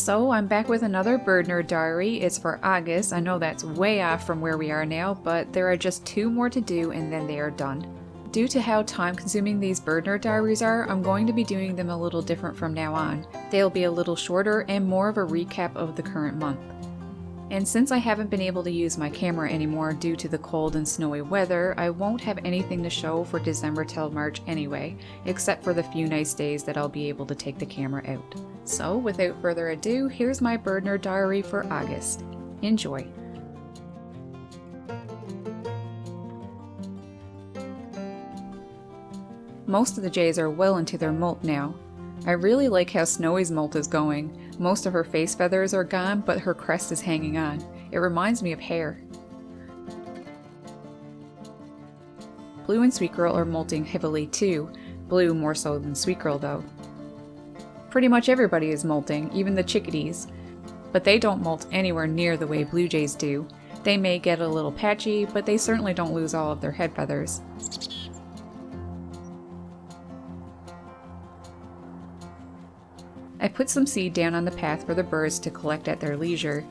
So I'm back with another Bird Nerd diary. It's for August. I know that's way off from where we are now, but there are just 2 more to do and then they are done. Due to how time consuming these Bird Nerd diaries are, I'm going to be doing them a little different from now on. They'll be a little shorter and more of a recap of the current month. And since I haven't been able to use my camera anymore due to the cold and snowy weather, I won't have anything to show for December till March anyway, except for the few nice days that I'll be able to take the camera out. So without further ado, here's my Bird Nerd diary for August. Enjoy! Most of the jays are well into their molt now. I really like how Snowy's molt is going. Most of her face feathers are gone, but her crest is hanging on. It reminds me of hair. Blue and Sweet Girl are molting heavily too. Blue more so than Sweet Girl though. Pretty much everybody is molting, even the chickadees. But they don't molt anywhere near the way blue jays do. They may get a little patchy, but they certainly don't lose all of their head feathers. I put some seed down on the path for the birds to collect at their leisure.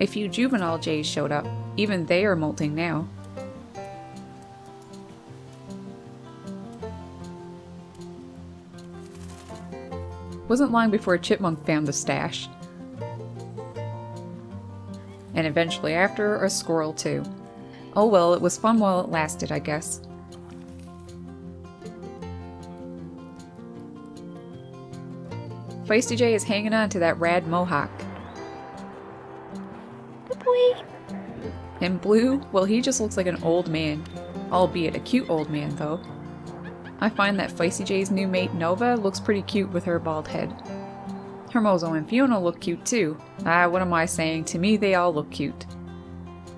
A few juvenile jays showed up. Even they are molting now. Wasn't long before a chipmunk found the stash. And eventually after, a squirrel too. Oh well, it was fun while it lasted, I guess. Feisty J is hanging on to that rad mohawk. Good boy. And Blue, well, he just looks like an old man. Albeit a cute old man, though. I find that Feisty J's new mate Nova looks pretty cute with her bald head. Hermoso and Fiona look cute too. What am I saying? To me, they all look cute.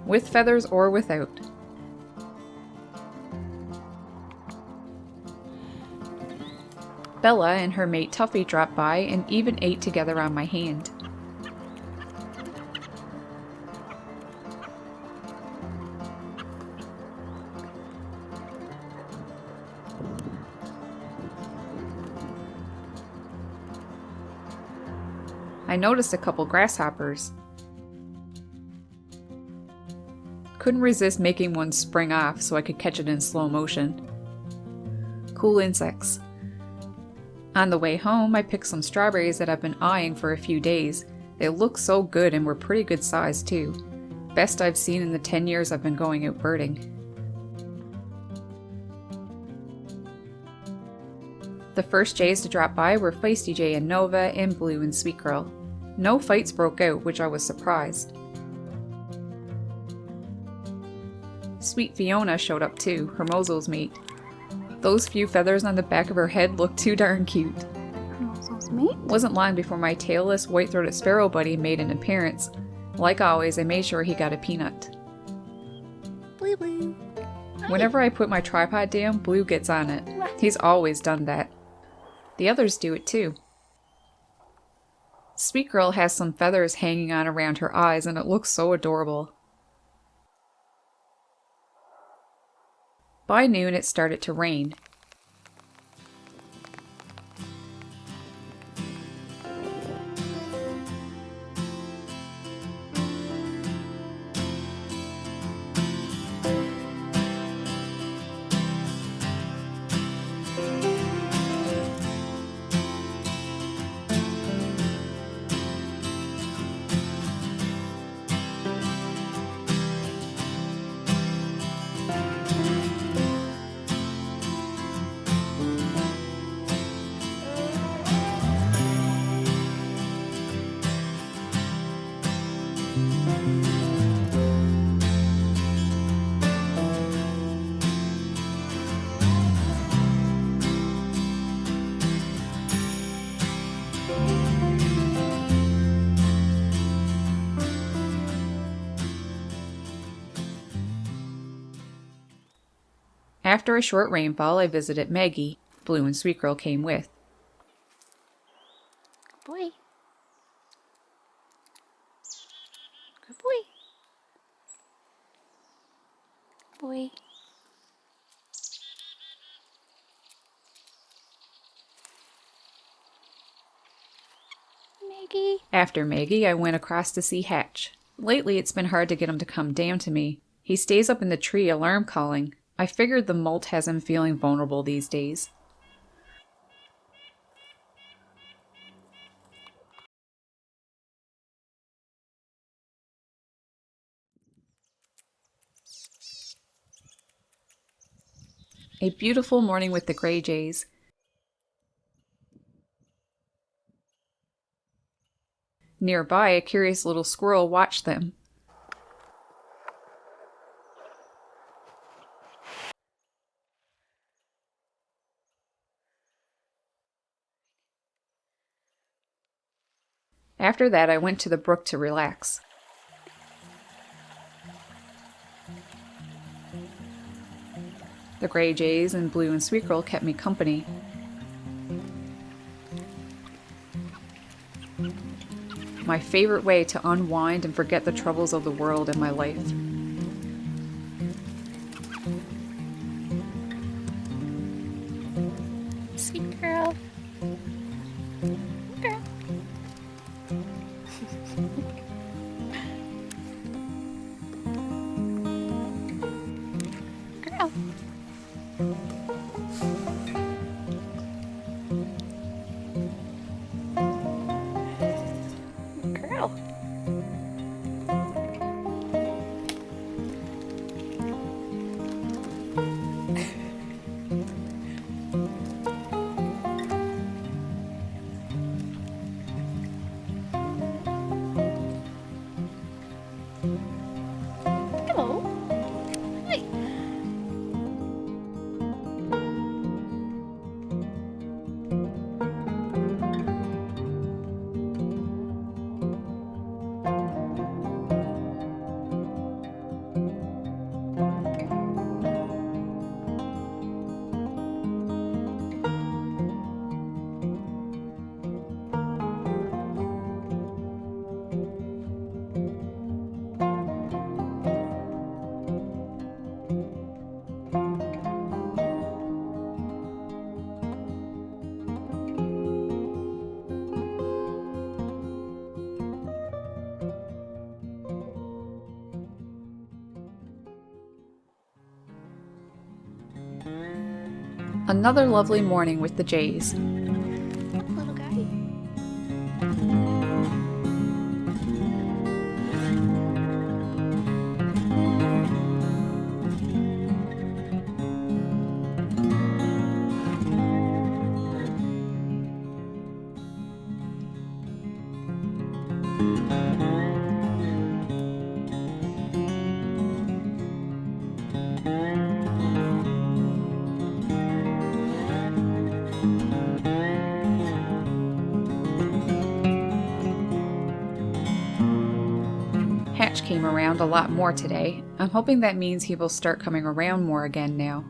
With feathers or without. Bella and her mate Tuffy dropped by and even ate together on my hand. I noticed a couple grasshoppers. Couldn't resist making one spring off so I could catch it in slow motion. Cool insects. On the way home, I picked some strawberries that I've been eyeing for a few days. They look so good and were pretty good size too. Best I've seen in the 10 years I've been going out birding. The first jays to drop by were Feisty J and Nova and Blue and Sweet Girl. No fights broke out, which I was surprised. Sweet Fiona showed up too, Hermoso's mate. Those few feathers on the back of her head looked too darn cute. Hermoso's mate? Wasn't long before my tailless white-throated sparrow buddy made an appearance. Like always, I made sure he got a peanut. Blue Blue. Whenever I put my tripod down, Blue gets on it. He's always done that. The others do it too. Sweet Girl has some feathers hanging on around her eyes and it looks so adorable. By noon, it started to rain. After a short rainfall, I visited Maggie. Blue and Sweet Girl came with. Good boy. Good boy. Boy. Maggie. After Maggie, I went across to see Hatch. Lately, it's been hard to get him to come down to me. He stays up in the tree alarm calling. I figured the molt has him feeling vulnerable these days. A beautiful morning with the gray jays. Nearby, a curious little squirrel watched them. After that, I went to the brook to relax. The gray jays and blue and squirrel kept me company. My favorite way to unwind and forget the troubles of the world and my life. Sweet girl. Girl. Girl. Girl. Hello. Hi. Another lovely morning with the jays. Little guy. Hatch came around a lot more today. I'm hoping that means he will start coming around more again now.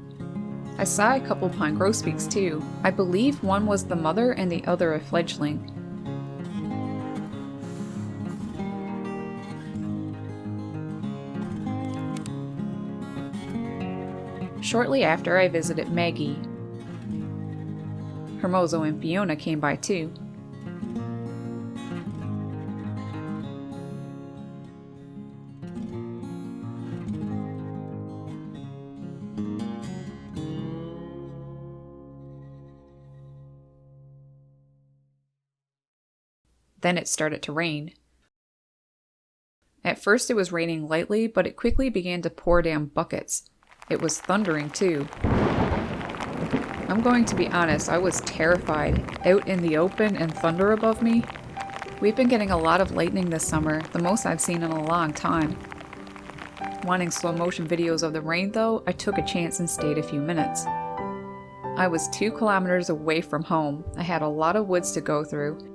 I saw a couple pine grosbeaks too. I believe one was the mother and the other a fledgling. Shortly after, I visited Maggie. Hermoso and Fiona came by too. Then it started to rain. At first it was raining lightly, but it quickly began to pour down buckets. It was thundering too. I'm going to be honest, I was terrified. Out in the open and thunder above me. We've been getting a lot of lightning this summer, the most I've seen in a long time. Wanting slow motion videos of the rain though, I took a chance and stayed a few minutes. I was 2 kilometers away from home. I had a lot of woods to go through.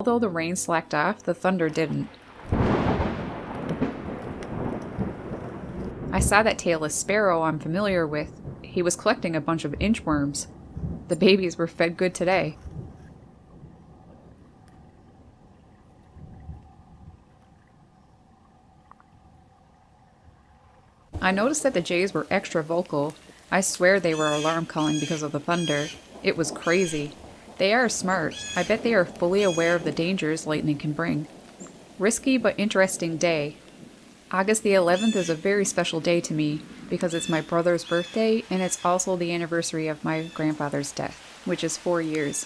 Although the rain slacked off, the thunder didn't. I saw that tailless sparrow I'm familiar with. He was collecting a bunch of inchworms. The babies were fed good today. I noticed that the jays were extra vocal. I swear they were alarm calling because of the thunder. It was crazy. They are smart. I bet they are fully aware of the dangers lightning can bring. Risky but interesting day. August the 11th is a very special day to me because it's my brother's birthday and it's also the anniversary of my grandfather's death, which is 4 years.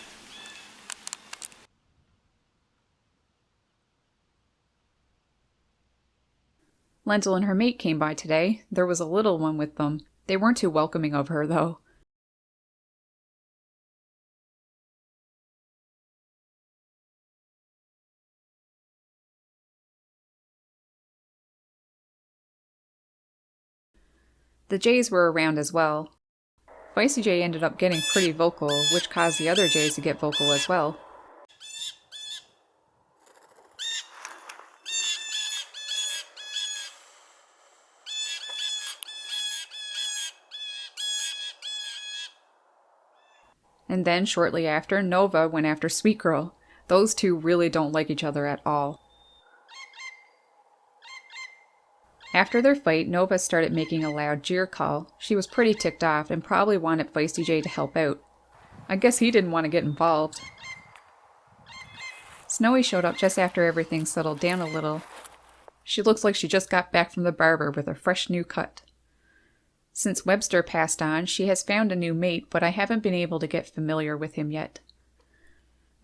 Lentil and her mate came by today. There was a little one with them. They weren't too welcoming of her, though. The jays were around as well. Feisty Jay ended up getting pretty vocal, which caused the other jays to get vocal as well. And then, shortly after, Nova went after Sweet Girl. Those two really don't like each other at all. After their fight, Nova started making a loud jeer call. She was pretty ticked off and probably wanted Feisty Jay to help out. I guess he didn't want to get involved. Snowy showed up just after everything settled down a little. She looks like she just got back from the barber with a fresh new cut. Since Webster passed on, she has found a new mate, but I haven't been able to get familiar with him yet.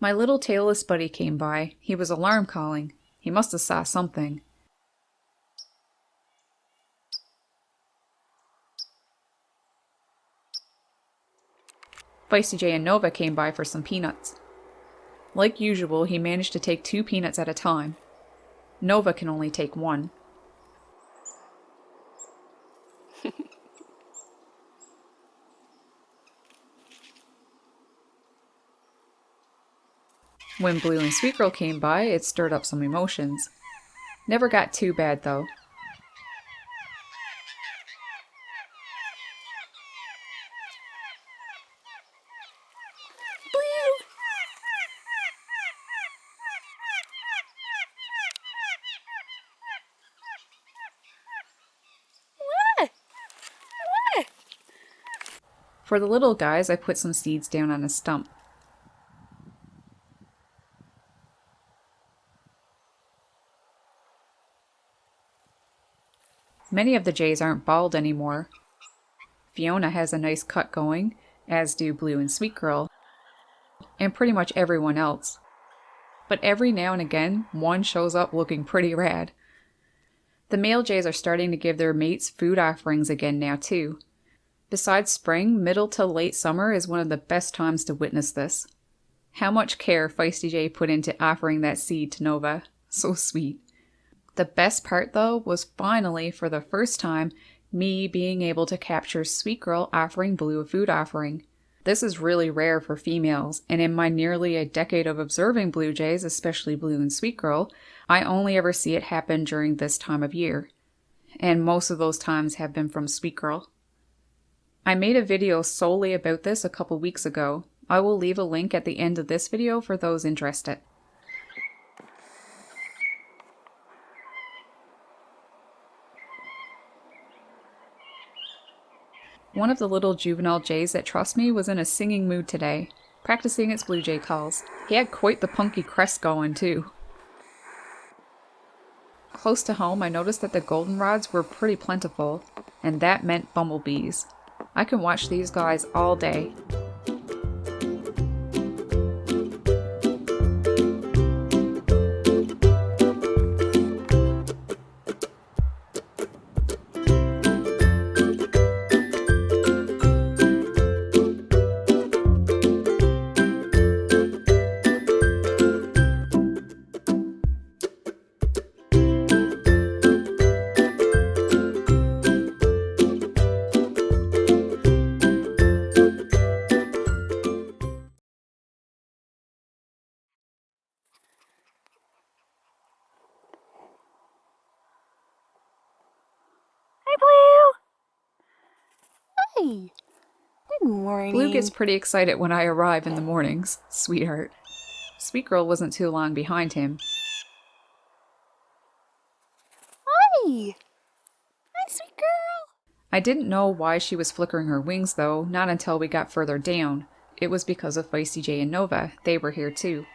My little tailless buddy came by. He was alarm calling. He must have saw something. Feisty Jay and Nova came by for some peanuts. Like usual, he managed to take 2 peanuts at a time. Nova can only take 1. When Blue and Sweet Girl came by, it stirred up some emotions. Never got too bad, though. For the little guys, I put some seeds down on a stump. Many of the jays aren't bald anymore. Fiona has a nice cut going, as do Blue and Sweet Girl, and pretty much everyone else. But every now and again, one shows up looking pretty rad. The male jays are starting to give their mates food offerings again now too. Besides spring, middle to late summer is one of the best times to witness this. How much care Feisty Jay put into offering that seed to Nova. So sweet. The best part though was finally, for the first time, me being able to capture Sweet Girl offering Blue a food offering. This is really rare for females, and in my nearly a decade of observing blue jays, especially Blue and Sweet Girl, I only ever see it happen during this time of year. And most of those times have been from Sweet Girl. I made a video solely about this a couple weeks ago. I will leave a link at the end of this video for those interested. One of the little juvenile jays that trust me was in a singing mood today, practicing its blue jay calls. He had quite the punky crest going too. Close to home, I noticed that the goldenrods were pretty plentiful, and that meant bumblebees. I can watch these guys all day. Hi. Good morning. Blue gets pretty excited when I arrive in the mornings. Sweetheart. Sweet Girl wasn't too long behind him. Hi. Hi, sweet girl. I didn't know why she was flickering her wings though, not until we got further down. It was because of Feisty J and Nova. They were here too.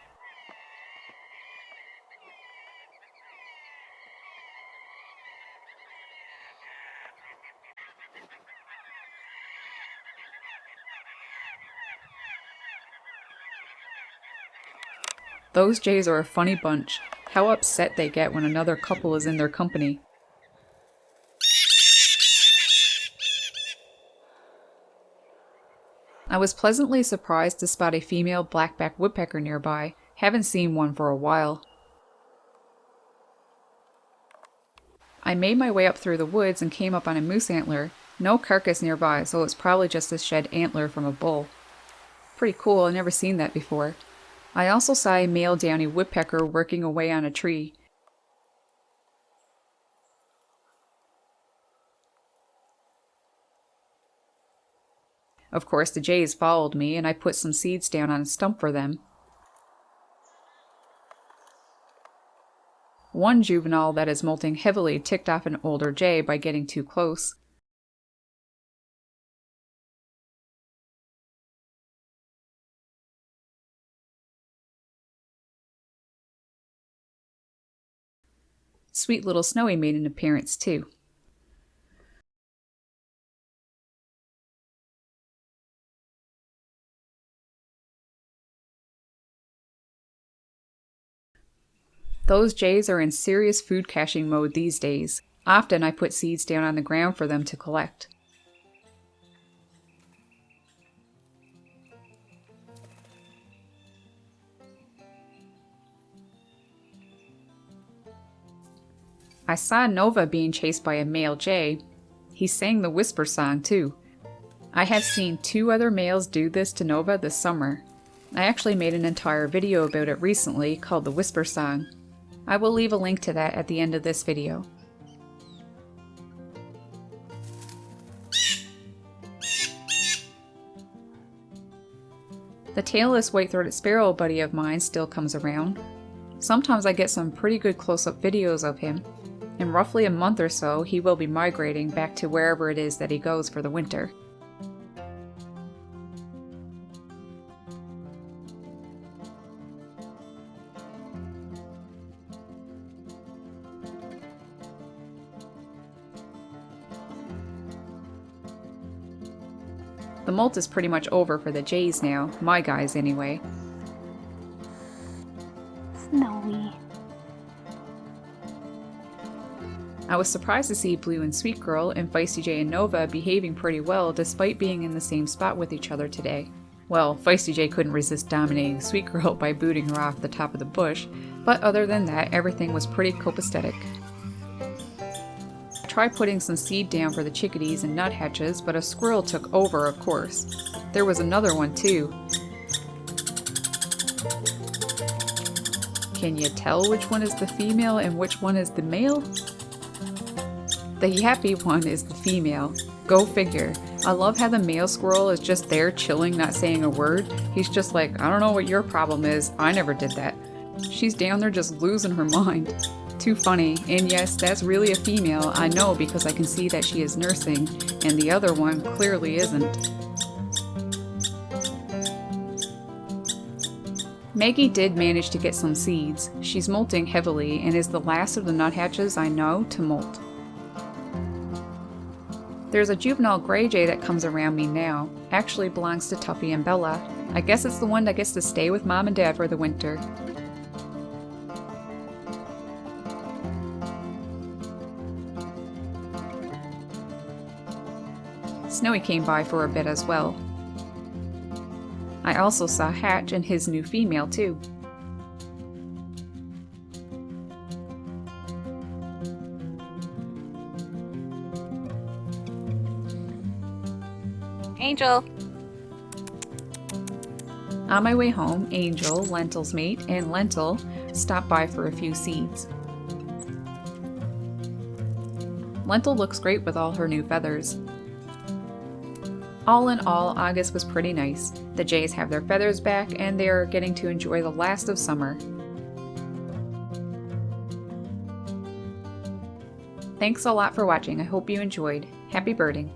Those Jays are a funny bunch. How upset they get when another couple is in their company. I was pleasantly surprised to spot a female blackback woodpecker nearby. Haven't seen one for a while. I made my way up through the woods and came up on a moose antler. No carcass nearby, so it's probably just a shed antler from a bull. Pretty cool, I've never seen that before. I also saw a male downy woodpecker working away on a tree. Of course, the jays followed me, and I put some seeds down on a stump for them. One juvenile that is molting heavily ticked off an older jay by getting too close. Sweet little Snowy made an appearance too. Those jays are in serious food caching mode these days. Often I put seeds down on the ground for them to collect. I saw Nova being chased by a male jay. He sang the whisper song too. I have seen 2 other males do this to Nova this summer. I actually made an entire video about it recently called the whisper song. I will leave a link to that at the end of this video. The tailless white-throated sparrow buddy of mine still comes around. Sometimes I get some pretty good close-up videos of him. In roughly a month or so, he will be migrating back to wherever it is that he goes for the winter. The molt is pretty much over for the jays now, my guys anyway. Snowy. I was surprised to see Blue and Sweet Girl and Feisty J and Nova behaving pretty well despite being in the same spot with each other today. Well, Feisty J couldn't resist dominating Sweet Girl by booting her off the top of the bush, but other than that, everything was pretty copacetic. I tried putting some seed down for the chickadees and nuthatches, but a squirrel took over, of course. There was another one too. Can you tell which one is the female and which one is the male? The yappy one is the female. Go figure. I love how the male squirrel is just there chilling, not saying a word. He's just like, I don't know what your problem is. I never did that. She's down there just losing her mind. Too funny. And yes, that's really a female. I know because I can see that she is nursing, and the other one clearly isn't. Maggie did manage to get some seeds. She's molting heavily and is the last of the nuthatches I know to molt. There's a juvenile gray jay that comes around me now. Actually belongs to Tuffy and Bella. I guess it's the one that gets to stay with Mom and Dad for the winter. Snowy came by for a bit as well. I also saw Hatch and his new female too. Angel. On my way home, Angel, Lentil's mate, and Lentil stopped by for a few seeds. Lentil looks great with all her new feathers. All in all, August was pretty nice. The jays have their feathers back and they are getting to enjoy the last of summer. Thanks a lot for watching. I hope you enjoyed. Happy birding!